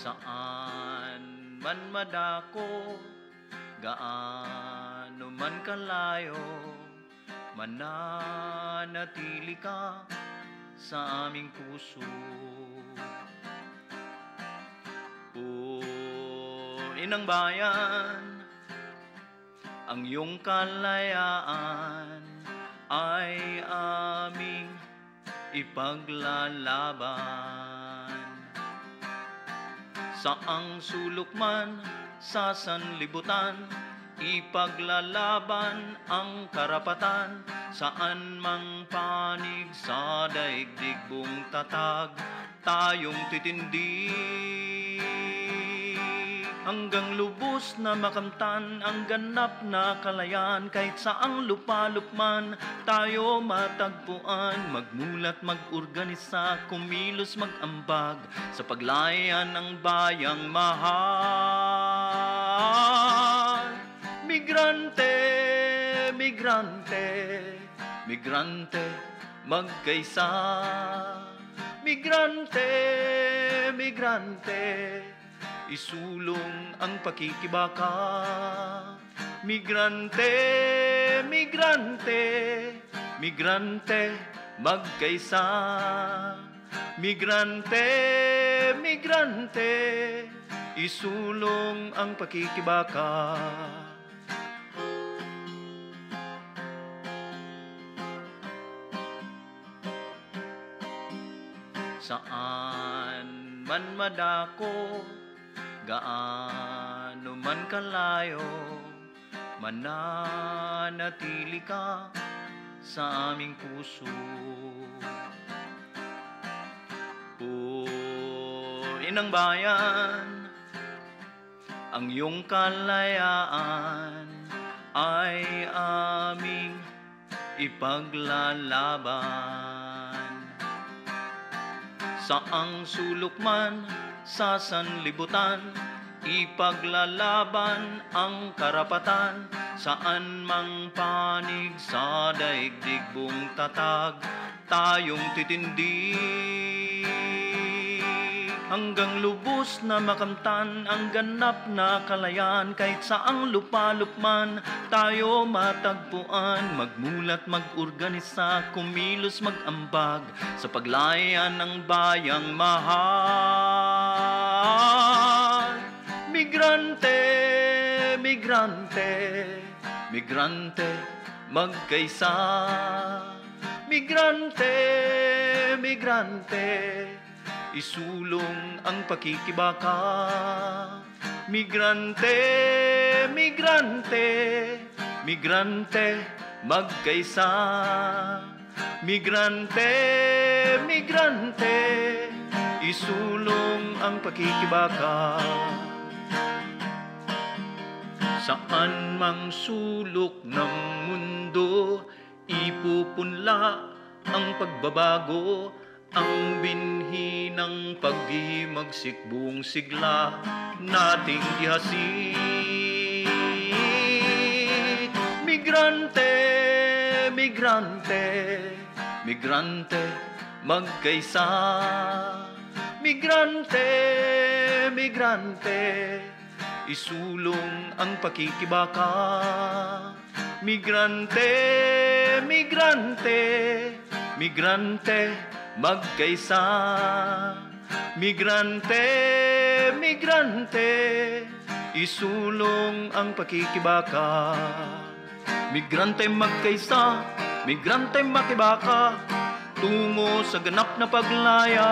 Saan man madako, gaano man kalayo, mananatili ka sa aming puso. O Inang Bayan, ang iyong kalayaan ay aming ipaglalaban. Saang sulok man sa sanlibutan, ipaglalaban ang karapatan. Saan mang panig sa daigdig buong tatag, tayong titindig. Hanggang lubos na makamtan ang ganap na kalayaan. Kahit saang lupalop tayo matagpuan, magmulat, mag-organisa, kumilos, mag-ambag sa paglayan ng bayang mahal. Migrante, migrante, migrante, magkaisa. Migrante, migrante, isulong ang pakikibaka. Migrante, migrante, migrante, magkaisa. Migrante, migrante, isulong ang pakikibaka. Saan man madako, gaano man kalayo, mananatili ka sa aming puso. O Inang Bayan, ang iyong kalayaan ay aming ipaglalaban. Saang sulok man sa sanlibutan, ipaglalaban ang karapatan. Saan mang panig sa daigdig buong tatag, tayong titindig. Hanggang lubos na makamtan ang ganap na kalayaan. Kahit saang lupalop tayo matagpuan, magmulat, mag-organisa, kumilos, mag-ambag sa paglayan ng bayang mahal. Migrante, migrante, migrante, magkaisa. Migrante, migrante, isulong ang pakikibaka. Migrante, migrante, migrante, magkaisa. Migrante, migrante, isulong ang pakikibaka. Saan mang sulok ng mundo, ipupunla ang pagbabago. Ang binhi ng paghihimagsik buong sigla nating ihasik. Migrante, migrante, migrante, magkaisa. Migrante, migrante, isulong ang pakikibaka. Migrante, migrante, migrante, magkaisa. Migrante, migrante, isulong ang pakikibaka. Migrante, magkaisa, migrante, makibaka, tungo sa ganap na paglaya.